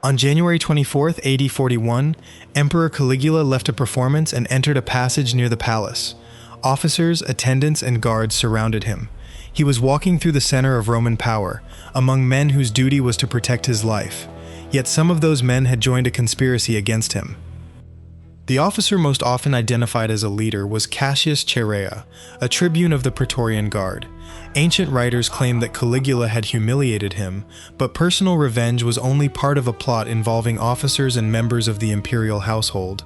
On January 24th, AD 41, Emperor Caligula left a performance and entered a passage near the palace. Officers, attendants, and guards surrounded him. He was walking through the center of Roman power, among men whose duty was to protect his life. Yet some of those men had joined a conspiracy against him. The officer most often identified as a leader was Cassius Chaerea, a tribune of the Praetorian Guard. Ancient writers claim that Caligula had humiliated him, but personal revenge was only part of a plot involving officers and members of the imperial household.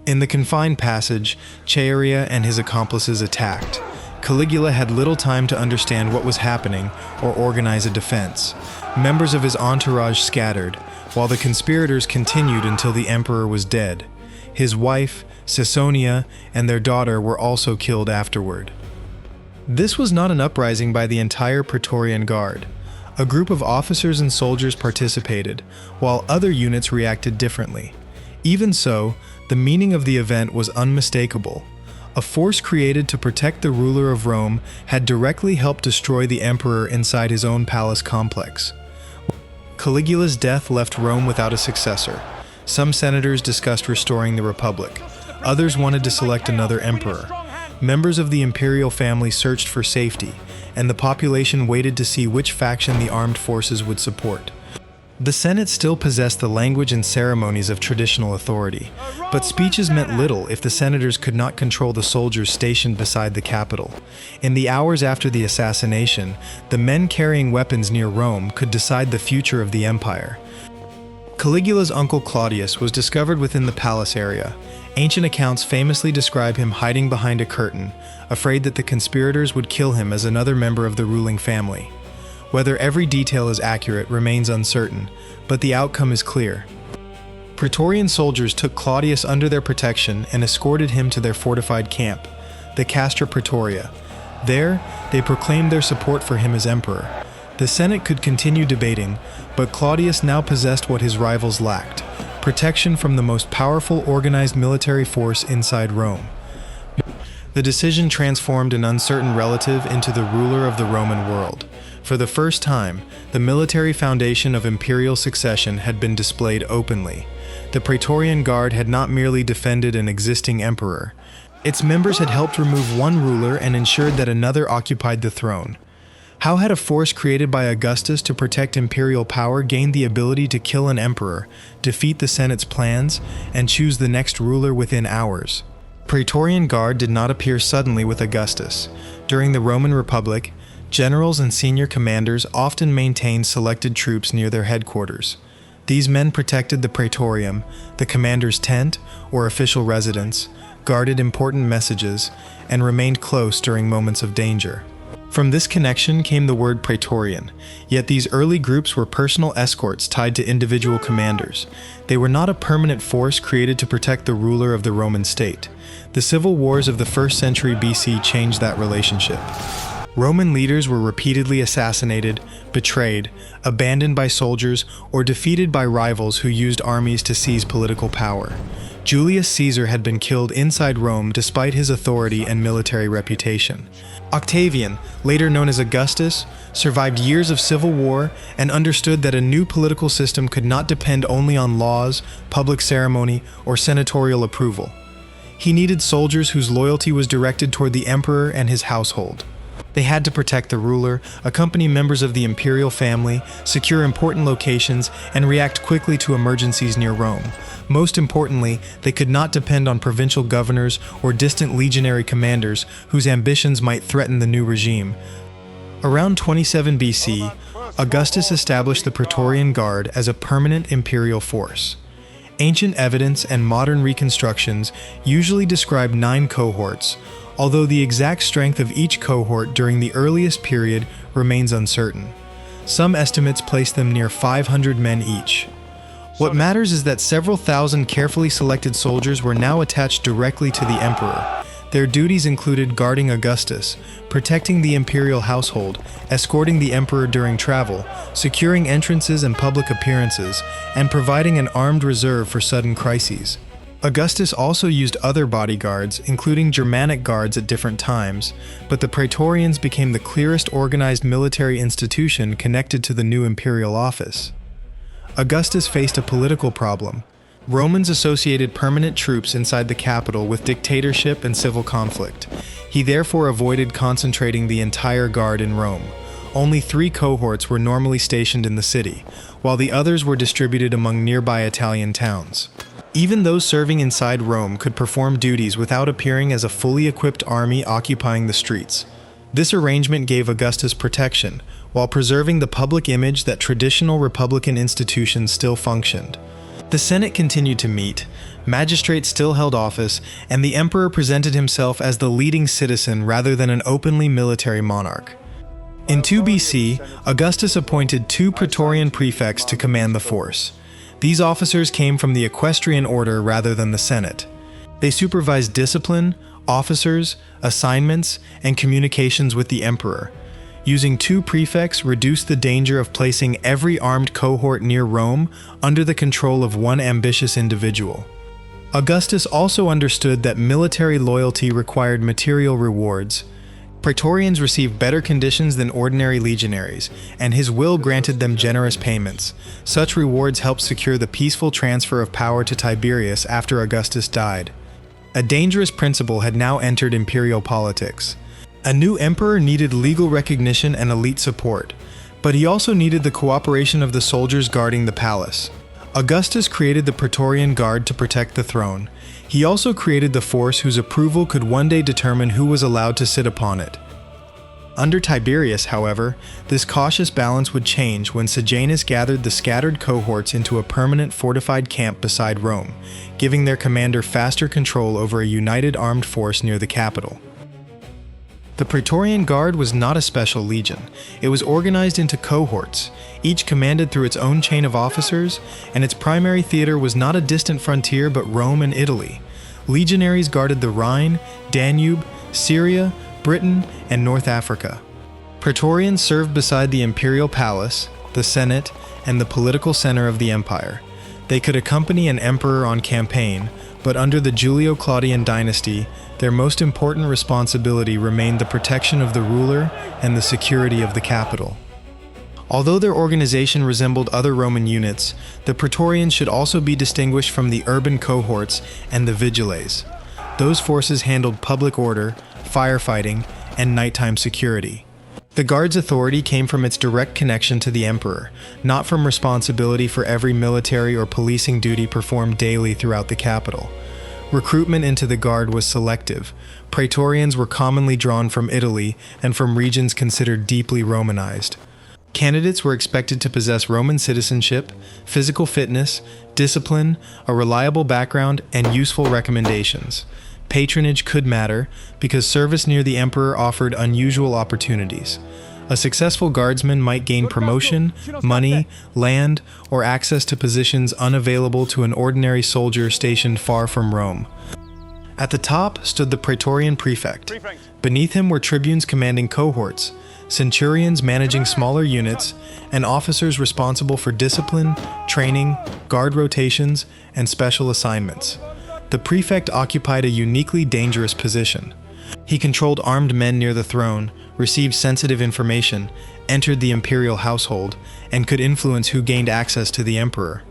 In the confined passage, Chaerea and his accomplices attacked. Caligula had little time to understand what was happening or organize a defense. Members of his entourage scattered, while the conspirators continued until the emperor was dead. His wife, Caesonia, and their daughter were also killed afterward. This was not an uprising by the entire Praetorian Guard. A group of officers and soldiers participated, while other units reacted differently. Even so, the meaning of the event was unmistakable. A force created to protect the ruler of Rome had directly helped destroy the emperor inside his own palace complex. Caligula's death left Rome without a successor. Some senators discussed restoring the Republic. Others wanted to select another emperor. Members of the imperial family searched for safety, and the population waited to see which faction the armed forces would support. The Senate still possessed the language and ceremonies of traditional authority, but speeches meant little if the senators could not control the soldiers stationed beside the capital. In the hours after the assassination, the men carrying weapons near Rome could decide the future of the empire. Caligula's uncle Claudius was discovered within the palace area. Ancient accounts famously describe him hiding behind a curtain, afraid that the conspirators would kill him as another member of the ruling family. Whether every detail is accurate remains uncertain, but the outcome is clear. Praetorian soldiers took Claudius under their protection and escorted him to their fortified camp, the Castra Praetoria. There, they proclaimed their support for him as emperor. The Senate could continue debating, but Claudius now possessed what his rivals lacked: protection from the most powerful organized military force inside Rome. The decision transformed an uncertain relative into the ruler of the Roman world. For the first time, the military foundation of imperial succession had been displayed openly. The Praetorian Guard had not merely defended an existing emperor. Its members had helped remove one ruler and ensured that another occupied the throne. How had a force created by Augustus to protect imperial power gained the ability to kill an emperor, defeat the Senate's plans, and choose the next ruler within hours? Praetorian Guard did not appear suddenly with Augustus. During the Roman Republic, generals and senior commanders often maintained selected troops near their headquarters. These men protected the praetorium, the commander's tent or official residence, guarded important messages, and remained close during moments of danger. From this connection came the word Praetorian, yet these early groups were personal escorts tied to individual commanders. They were not a permanent force created to protect the ruler of the Roman state. The civil wars of the 1st century BC changed that relationship. Roman leaders were repeatedly assassinated, betrayed, abandoned by soldiers, or defeated by rivals who used armies to seize political power. Julius Caesar had been killed inside Rome despite his authority and military reputation. Octavian, later known as Augustus, survived years of civil war and understood that a new political system could not depend only on laws, public ceremony, or senatorial approval. He needed soldiers whose loyalty was directed toward the emperor and his household. They had to protect the ruler, accompany members of the imperial family, secure important locations, and react quickly to emergencies near Rome. Most importantly, they could not depend on provincial governors or distant legionary commanders whose ambitions might threaten the new regime. Around 27 BC, Augustus established the Praetorian Guard as a permanent imperial force. Ancient evidence and modern reconstructions usually describe 9 cohorts, although the exact strength of each cohort during the earliest period remains uncertain. Some estimates place them near 500 men each. What matters is that several thousand carefully selected soldiers were now attached directly to the emperor. Their duties included guarding Augustus, protecting the imperial household, escorting the emperor during travel, securing entrances and public appearances, and providing an armed reserve for sudden crises. Augustus also used other bodyguards, including Germanic guards at different times, but the Praetorians became the clearest organized military institution connected to the new imperial office. Augustus faced a political problem. Romans associated permanent troops inside the capital with dictatorship and civil conflict. He therefore avoided concentrating the entire guard in Rome. Only 3 cohorts were normally stationed in the city, while the others were distributed among nearby Italian towns. Even those serving inside Rome could perform duties without appearing as a fully equipped army occupying the streets. This arrangement gave Augustus protection, while preserving the public image that traditional republican institutions still functioned. The Senate continued to meet, magistrates still held office, and the emperor presented himself as the leading citizen rather than an openly military monarch. In 2 BC, Augustus appointed 2 Praetorian prefects to command the force. These officers came from the equestrian order rather than the Senate. They supervised discipline, officers, assignments, and communications with the emperor. Using 2 prefects reduced the danger of placing every armed cohort near Rome under the control of one ambitious individual. Augustus also understood that military loyalty required material rewards. Praetorians received better conditions than ordinary legionaries, and his will granted them generous payments. Such rewards helped secure the peaceful transfer of power to Tiberius after Augustus died. A dangerous principle had now entered imperial politics. A new emperor needed legal recognition and elite support, but he also needed the cooperation of the soldiers guarding the palace. Augustus created the Praetorian Guard to protect the throne. He also created the force whose approval could one day determine who was allowed to sit upon it. Under Tiberius, however, this cautious balance would change when Sejanus gathered the scattered cohorts into a permanent fortified camp beside Rome, giving their commander faster control over a united armed force near the capital. The Praetorian Guard was not a special legion. It was organized into cohorts, each commanded through its own chain of officers, and its primary theater was not a distant frontier but Rome and Italy. Legionaries guarded the Rhine, Danube, Syria, Britain, and North Africa. Praetorians served beside the imperial palace, the Senate, and the political center of the empire. They could accompany an emperor on campaign, but under the Julio-Claudian dynasty, their most important responsibility remained the protection of the ruler and the security of the capital. Although their organization resembled other Roman units, the Praetorians should also be distinguished from the urban cohorts and the vigiles. Those forces handled public order, firefighting, and nighttime security. The Guard's authority came from its direct connection to the emperor, not from responsibility for every military or policing duty performed daily throughout the capital. Recruitment into the Guard was selective. Praetorians were commonly drawn from Italy and from regions considered deeply Romanized. Candidates were expected to possess Roman citizenship, physical fitness, discipline, a reliable background, and useful recommendations. Patronage could matter, because service near the emperor offered unusual opportunities. A successful guardsman might gain promotion, money, land, or access to positions unavailable to an ordinary soldier stationed far from Rome. At the top stood the Praetorian prefect. Beneath him were tribunes commanding cohorts, centurions managing smaller units, and officers responsible for discipline, training, guard rotations, and special assignments. The prefect occupied a uniquely dangerous position. He controlled armed men near the throne, received sensitive information, entered the imperial household, and could influence who gained access to the emperor.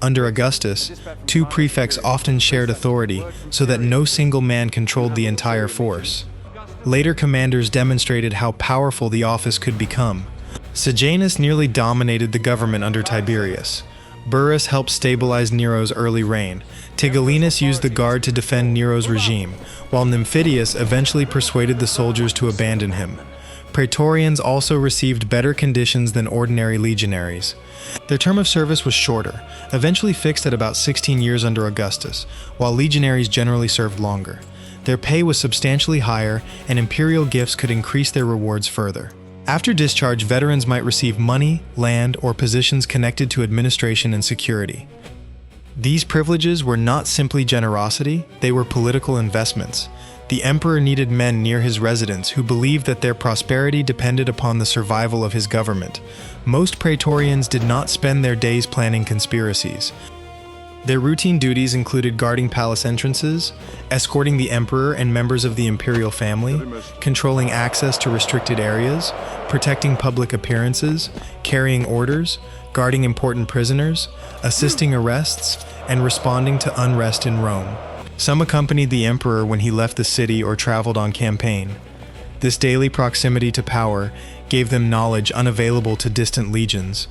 Under Augustus, 2 prefects often shared authority so that no single man controlled the entire force. Later commanders demonstrated how powerful the office could become. Sejanus nearly dominated the government under Tiberius. Burrus helped stabilize Nero's early reign. Tigellinus used the Guard to defend Nero's regime, while Nymphidius eventually persuaded the soldiers to abandon him. Praetorians also received better conditions than ordinary legionaries. Their term of service was shorter, eventually fixed at about 16 years under Augustus, while legionaries generally served longer. Their pay was substantially higher, and imperial gifts could increase their rewards further. After discharge, veterans might receive money, land, or positions connected to administration and security. These privileges were not simply generosity, they were political investments. The emperor needed men near his residence who believed that their prosperity depended upon the survival of his government. Most Praetorians did not spend their days planning conspiracies. Their routine duties included guarding palace entrances, escorting the emperor and members of the imperial family, controlling access to restricted areas, protecting public appearances, carrying orders, guarding important prisoners, assisting arrests, and responding to unrest in Rome. Some accompanied the emperor when he left the city or traveled on campaign. This daily proximity to power gave them knowledge unavailable to distant legions.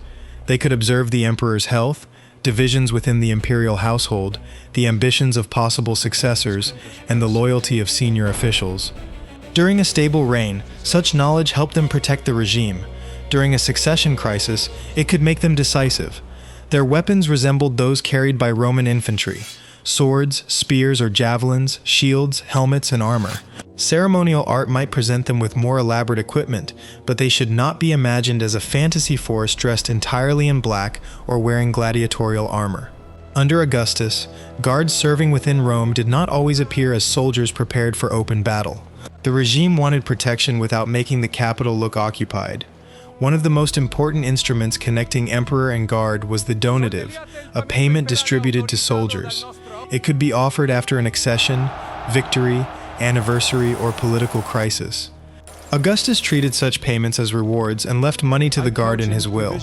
They could observe the emperor's health, divisions within the imperial household, the ambitions of possible successors, and the loyalty of senior officials. During a stable reign, such knowledge helped them protect the regime. During a succession crisis, it could make them decisive. Their weapons resembled those carried by Roman infantry: swords, spears or javelins, shields, helmets, and armor. Ceremonial art might present them with more elaborate equipment, but they should not be imagined as a fantasy force dressed entirely in black or wearing gladiatorial armor. Under Augustus, guards serving within Rome did not always appear as soldiers prepared for open battle. The regime wanted protection without making the capital look occupied. One of the most important instruments connecting emperor and guard was the donative, a payment distributed to soldiers. It could be offered after an accession, victory, anniversary, or political crisis. Augustus treated such payments as rewards and left money to the guard in his will.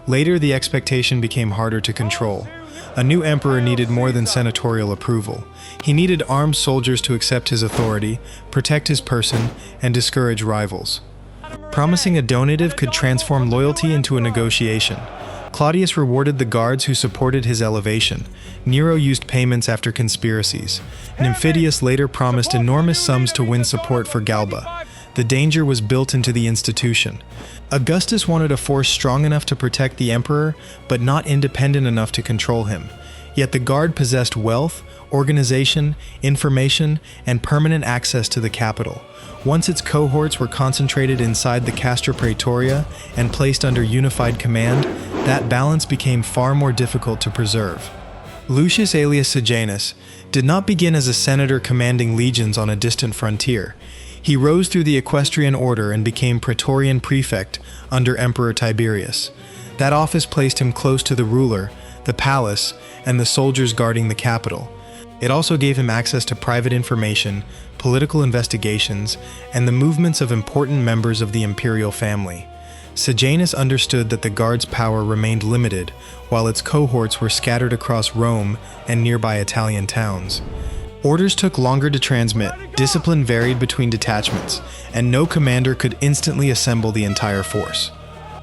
Later, the expectation became harder to control. A new emperor needed more than senatorial approval. He needed armed soldiers to accept his authority, protect his person, and discourage rivals. Promising a donative could transform loyalty into a negotiation. Claudius rewarded the guards who supported his elevation. Nero used payments after conspiracies. Nymphidius later promised enormous sums to win support for Galba. The danger was built into the institution. Augustus wanted a force strong enough to protect the emperor, but not independent enough to control him. Yet the guard possessed wealth, organization, information, and permanent access to the capital. Once its cohorts were concentrated inside the Castra Praetoria and placed under unified command, that balance became far more difficult to preserve. Lucius Aelius Sejanus did not begin as a senator commanding legions on a distant frontier. He rose through the equestrian order and became Praetorian prefect under Emperor Tiberius. That office placed him close to the ruler, the palace, and the soldiers guarding the capital. It also gave him access to private information, political investigations, and the movements of important members of the imperial family. Sejanus understood that the guard's power remained limited, while its cohorts were scattered across Rome and nearby Italian towns. Orders took longer to transmit, discipline varied between detachments, and no commander could instantly assemble the entire force.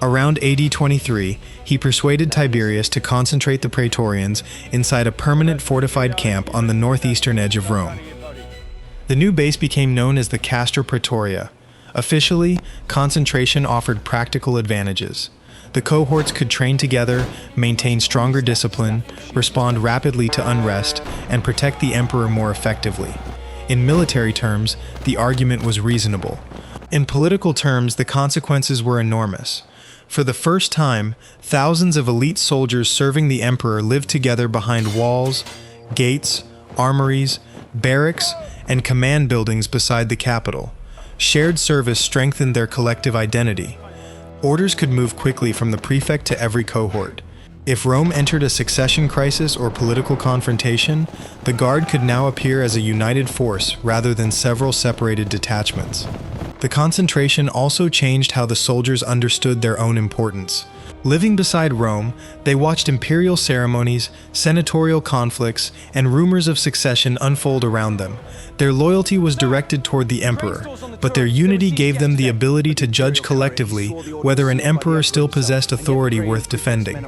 Around AD 23, he persuaded Tiberius to concentrate the Praetorians inside a permanent fortified camp on the northeastern edge of Rome. The new base became known as the Castra Praetoria. Officially, concentration offered practical advantages. The cohorts could train together, maintain stronger discipline, respond rapidly to unrest, and protect the emperor more effectively. In military terms, the argument was reasonable. In political terms, the consequences were enormous. For the first time, thousands of elite soldiers serving the emperor lived together behind walls, gates, armories, barracks, and command buildings beside the capital. Shared service strengthened their collective identity. Orders could move quickly from the prefect to every cohort. If Rome entered a succession crisis or political confrontation, the Guard could now appear as a united force rather than several separated detachments. The concentration also changed how the soldiers understood their own importance. Living beside Rome, they watched imperial ceremonies, senatorial conflicts, and rumors of succession unfold around them. Their loyalty was directed toward the emperor, but their unity gave them the ability to judge collectively whether an emperor still possessed authority worth defending.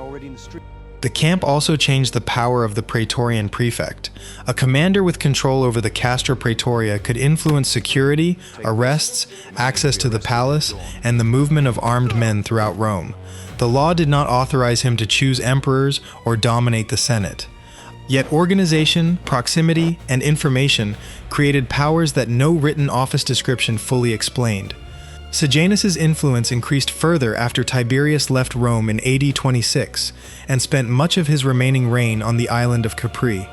The camp also changed the power of the Praetorian prefect. A commander with control over the Castra Praetoria could influence security, arrests, access to the palace, and the movement of armed men throughout Rome. The law did not authorize him to choose emperors or dominate the Senate. Yet organization, proximity, and information created powers that no written office description fully explained. Sejanus's influence increased further after Tiberius left Rome in AD 26 and spent much of his remaining reign on the island of Capri.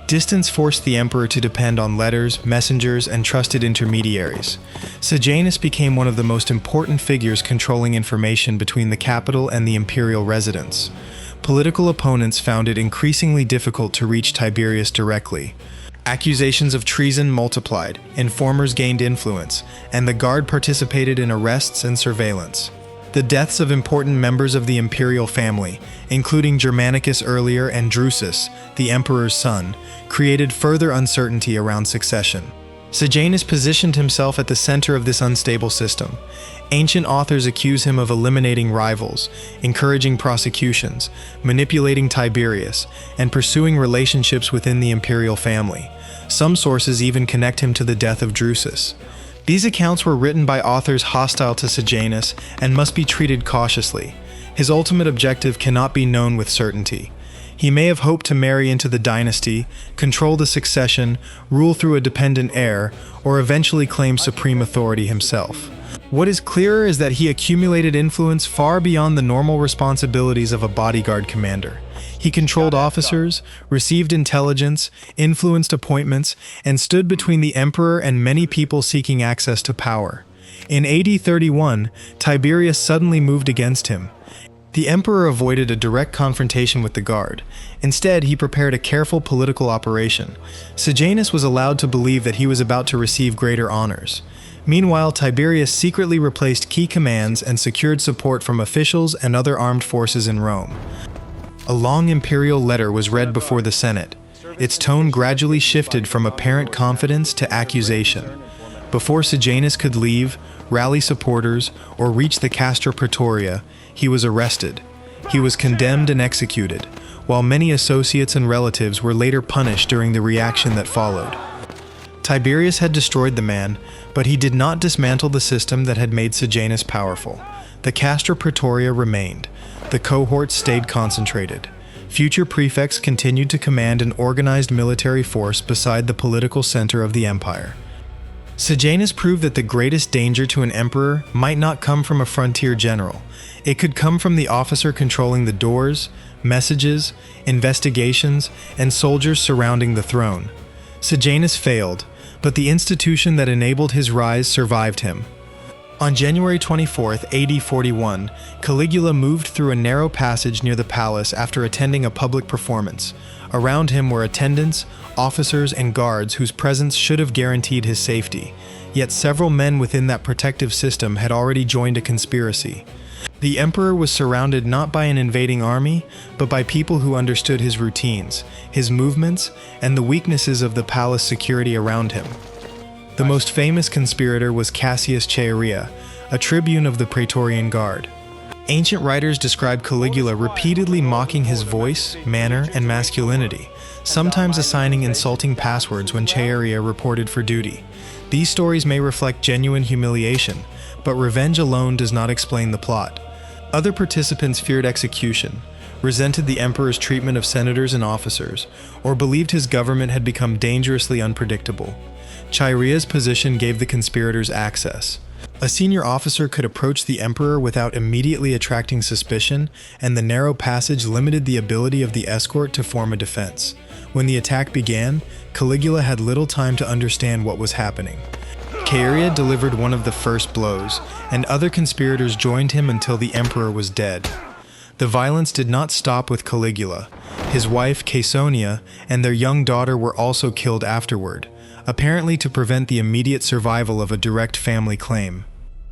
Distance forced the emperor to depend on letters, messengers, and trusted intermediaries. Sejanus became one of the most important figures controlling information between the capital and the imperial residence. Political opponents found it increasingly difficult to reach Tiberius directly. Accusations of treason multiplied, informers gained influence, and the Guard participated in arrests and surveillance. The deaths of important members of the imperial family, including Germanicus earlier and Drusus, the emperor's son, created further uncertainty around succession. Sejanus positioned himself at the center of this unstable system. Ancient authors accuse him of eliminating rivals, encouraging prosecutions, manipulating Tiberius, and pursuing relationships within the imperial family. Some sources even connect him to the death of Drusus. These accounts were written by authors hostile to Sejanus and must be treated cautiously. His ultimate objective cannot be known with certainty. He may have hoped to marry into the dynasty, control the succession, rule through a dependent heir, or eventually claim supreme authority himself. What is clearer is that he accumulated influence far beyond the normal responsibilities of a bodyguard commander. He controlled officers, received intelligence, influenced appointments, and stood between the emperor and many people seeking access to power. In AD 31, Tiberius suddenly moved against him. The emperor avoided a direct confrontation with the guard. Instead, he prepared a careful political operation. Sejanus was allowed to believe that he was about to receive greater honors. Meanwhile, Tiberius secretly replaced key commands and secured support from officials and other armed forces in Rome. A long imperial letter was read before the Senate. Its tone gradually shifted from apparent confidence to accusation. Before Sejanus could leave, rally supporters, or reach the Castra Praetoria, he was arrested. He was condemned and executed, while many associates and relatives were later punished during the reaction that followed. Tiberius had destroyed the man, but he did not dismantle the system that had made Sejanus powerful. The Castra Praetoria remained. The cohorts stayed concentrated. Future prefects continued to command an organized military force beside the political center of the empire. Sejanus proved that the greatest danger to an emperor might not come from a frontier general. It could come from the officer controlling the doors, messages, investigations, and soldiers surrounding the throne. Sejanus failed, but the institution that enabled his rise survived him. On January 24, AD 41, Caligula moved through a narrow passage near the palace after attending a public performance. Around him were attendants, officers, and guards whose presence should have guaranteed his safety. Yet several men within that protective system had already joined a conspiracy. The emperor was surrounded not by an invading army, but by people who understood his routines, his movements, and the weaknesses of the palace security around him. The most famous conspirator was Cassius Chaerea, a tribune of the Praetorian Guard. Ancient writers describe Caligula repeatedly mocking his voice, manner, and masculinity, sometimes assigning insulting passwords when Chaerea reported for duty. These stories may reflect genuine humiliation, but revenge alone does not explain the plot. Other participants feared execution, resented the emperor's treatment of senators and officers, or believed his government had become dangerously unpredictable. Chaerea's position gave the conspirators access. A senior officer could approach the emperor without immediately attracting suspicion, and the narrow passage limited the ability of the escort to form a defense. When the attack began, Caligula had little time to understand what was happening. Chaerea delivered one of the first blows, and other conspirators joined him until the emperor was dead. The violence did not stop with Caligula. His wife, Caesonia, and their young daughter were also killed afterward, apparently to prevent the immediate survival of a direct family claim.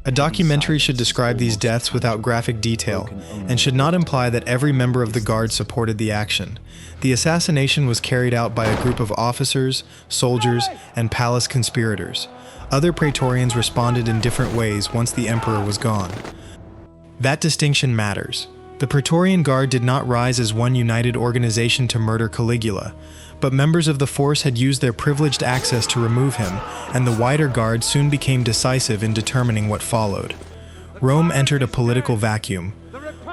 A documentary should describe these deaths without graphic detail, and should not imply that every member of the guard supported the action. The assassination was carried out by a group of officers, soldiers, and palace conspirators. Other Praetorians responded in different ways once the emperor was gone. That distinction matters. The Praetorian Guard did not rise as one united organization to murder Caligula, but members of the force had used their privileged access to remove him, and the wider guard soon became decisive in determining what followed. Rome entered a political vacuum.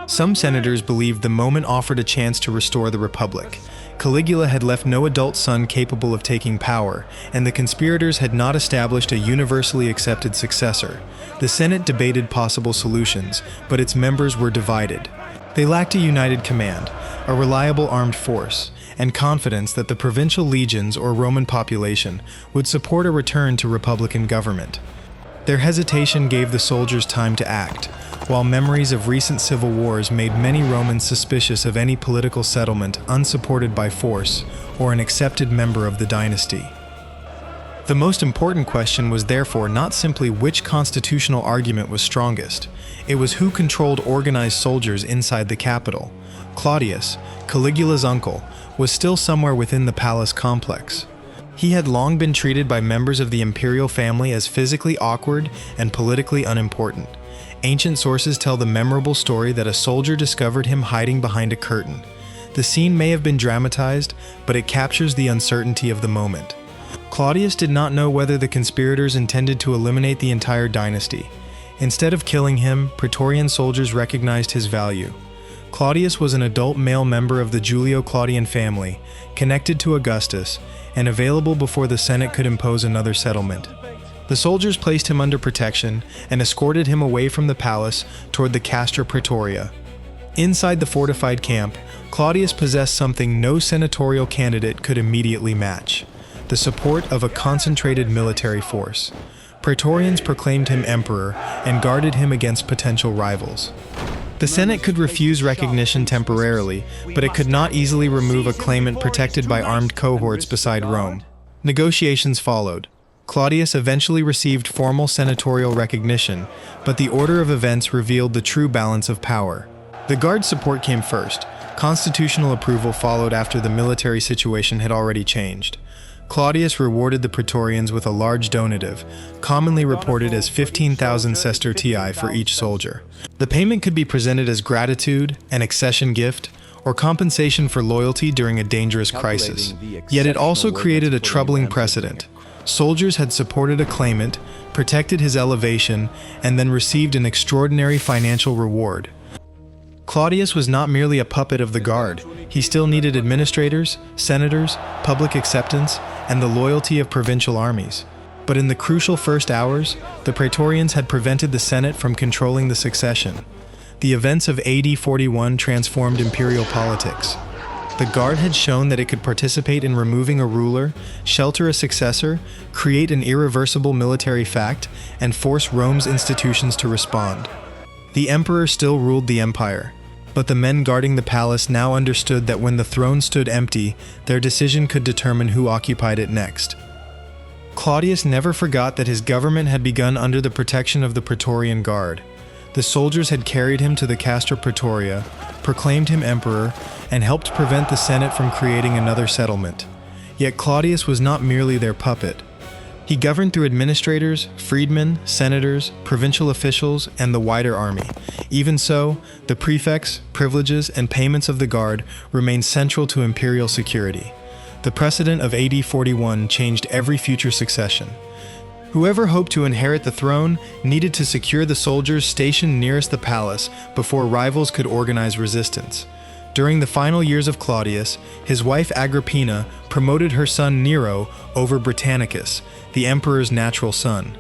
Some senators believed the moment offered a chance to restore the Republic. Caligula had left no adult son capable of taking power, and the conspirators had not established a universally accepted successor. The Senate debated possible solutions, but its members were divided. They lacked a united command, a reliable armed force, and confidence that the provincial legions or Roman population would support a return to republican government. Their hesitation gave the soldiers time to act, while memories of recent civil wars made many Romans suspicious of any political settlement unsupported by force or an accepted member of the dynasty. The most important question was therefore not simply which constitutional argument was strongest, it was who controlled organized soldiers inside the capital. Claudius, Caligula's uncle, was still somewhere within the palace complex. He had long been treated by members of the imperial family as physically awkward and politically unimportant. Ancient sources tell the memorable story that a soldier discovered him hiding behind a curtain. The scene may have been dramatized, but it captures the uncertainty of the moment. Claudius did not know whether the conspirators intended to eliminate the entire dynasty. Instead of killing him, Praetorian soldiers recognized his value. Claudius was an adult male member of the Julio-Claudian family, connected to Augustus, and available before the Senate could impose another settlement. The soldiers placed him under protection and escorted him away from the palace toward the Castra Praetoria. Inside the fortified camp, Claudius possessed something no senatorial candidate could immediately match: the support of a concentrated military force. Praetorians proclaimed him emperor and guarded him against potential rivals. The Senate could refuse recognition temporarily, but it could not easily remove a claimant protected by armed cohorts beside Rome. Negotiations followed. Claudius eventually received formal senatorial recognition, but the order of events revealed the true balance of power. The Guard's support came first. Constitutional approval followed after the military situation had already changed. Claudius rewarded the Praetorians with a large donative, commonly reported as 15,000 sestertii for each soldier. The payment could be presented as gratitude, an accession gift, or compensation for loyalty during a dangerous crisis. Yet it also created a troubling precedent. Soldiers had supported a claimant, protected his elevation, and then received an extraordinary financial reward. Claudius was not merely a puppet of the Guard. He still needed administrators, senators, public acceptance, and the loyalty of provincial armies. But in the crucial first hours, the Praetorians had prevented the Senate from controlling the succession. The events of AD 41 transformed imperial politics. The Guard had shown that it could participate in removing a ruler, shelter a successor, create an irreversible military fact, and force Rome's institutions to respond. The emperor still ruled the empire, but the men guarding the palace now understood that when the throne stood empty, their decision could determine who occupied it next. Claudius never forgot that his government had begun under the protection of the Praetorian Guard. The soldiers had carried him to the Castra Praetoria, proclaimed him emperor, and helped prevent the Senate from creating another settlement. Yet Claudius was not merely their puppet. He governed through administrators, freedmen, senators, provincial officials, and the wider army. Even so, the prefects, privileges, and payments of the Guard remained central to imperial security. The precedent of AD 41 changed every future succession. Whoever hoped to inherit the throne needed to secure the soldiers stationed nearest the palace before rivals could organize resistance. During the final years of Claudius, his wife Agrippina promoted her son Nero over Britannicus, the emperor's natural son.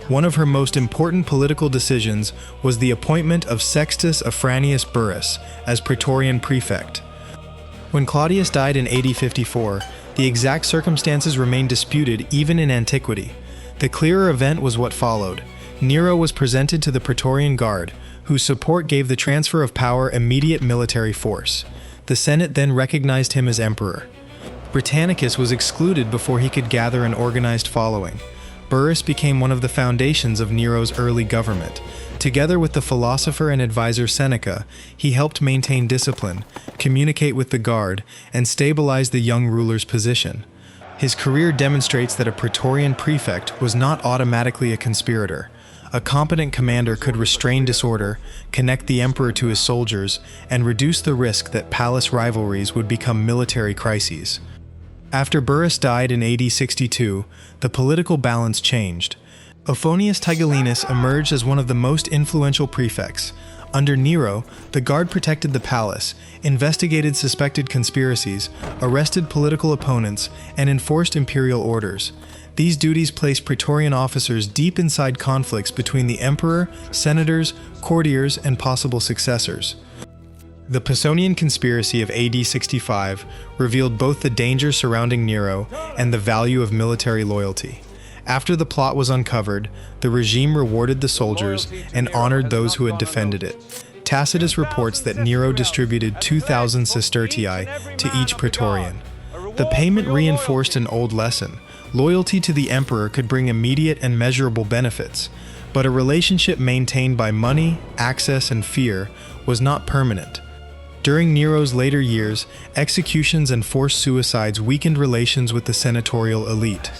One of her most important political decisions was the appointment of Sextus Afranius Burrus as Praetorian prefect. When Claudius died in AD 54, the exact circumstances remained disputed even in antiquity. The clearer event was what followed. Nero was presented to the Praetorian Guard, whose support gave the transfer of power immediate military force. The Senate then recognized him as emperor. Britannicus was excluded before he could gather an organized following. Burrus became one of the foundations of Nero's early government. Together with the philosopher and advisor Seneca, he helped maintain discipline, communicate with the Guard, and stabilize the young ruler's position. His career demonstrates that a Praetorian prefect was not automatically a conspirator. A competent commander could restrain disorder, connect the emperor to his soldiers, and reduce the risk that palace rivalries would become military crises. After Burrus died in AD 62, the political balance changed. Ophonius Tigellinus emerged as one of the most influential prefects. Under Nero, the Guard protected the palace, investigated suspected conspiracies, arrested political opponents, and enforced imperial orders. These duties placed Praetorian officers deep inside conflicts between the emperor, senators, courtiers, and possible successors. The Pisonian conspiracy of AD 65 revealed both the danger surrounding Nero and the value of military loyalty. After the plot was uncovered, the regime rewarded the soldiers and honored those who had defended it. Tacitus reports that Nero distributed 2,000 sestertii to each Praetorian. The payment reinforced an old lesson. Loyalty to the emperor could bring immediate and measurable benefits, but a relationship maintained by money, access, and fear was not permanent. During Nero's later years, executions and forced suicides weakened relations with the senatorial elite.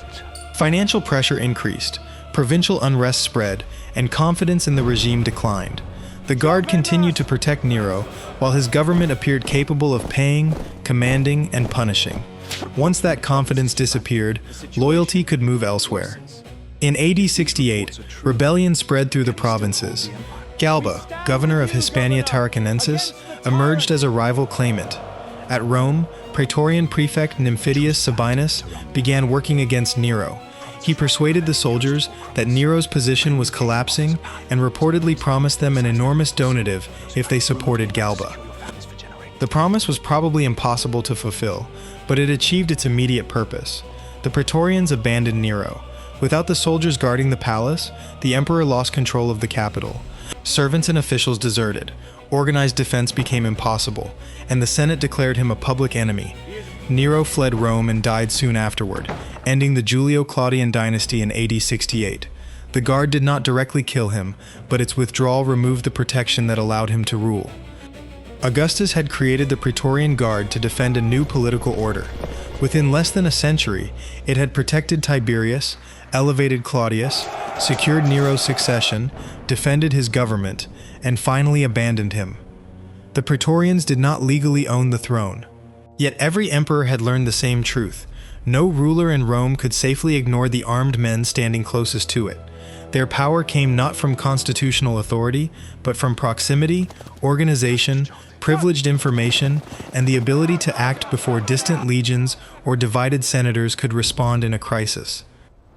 Financial pressure increased, provincial unrest spread, and confidence in the regime declined. The Guard continued to protect Nero, while his government appeared capable of paying, commanding, and punishing. Once that confidence disappeared, loyalty could move elsewhere. In AD 68, rebellion spread through the provinces. Galba, governor of Hispania Tarraconensis, emerged as a rival claimant. At Rome, Praetorian prefect Nymphidius Sabinus began working against Nero. He persuaded the soldiers that Nero's position was collapsing and reportedly promised them an enormous donative if they supported Galba. The promise was probably impossible to fulfill, but it achieved its immediate purpose. The Praetorians abandoned Nero. Without the soldiers guarding the palace, the emperor lost control of the capital. Servants and officials deserted, organized defense became impossible, and the Senate declared him a public enemy. Nero fled Rome and died soon afterward, ending the Julio-Claudian dynasty in AD 68. The Guard did not directly kill him, but its withdrawal removed the protection that allowed him to rule. Augustus had created the Praetorian Guard to defend a new political order. Within less than a century, it had protected Tiberius, elevated Claudius, secured Nero's succession, defended his government, and finally abandoned him. The Praetorians did not legally own the throne. Yet every emperor had learned the same truth. No ruler in Rome could safely ignore the armed men standing closest to it. Their power came not from constitutional authority, but from proximity, organization, privileged information, and the ability to act before distant legions or divided senators could respond in a crisis.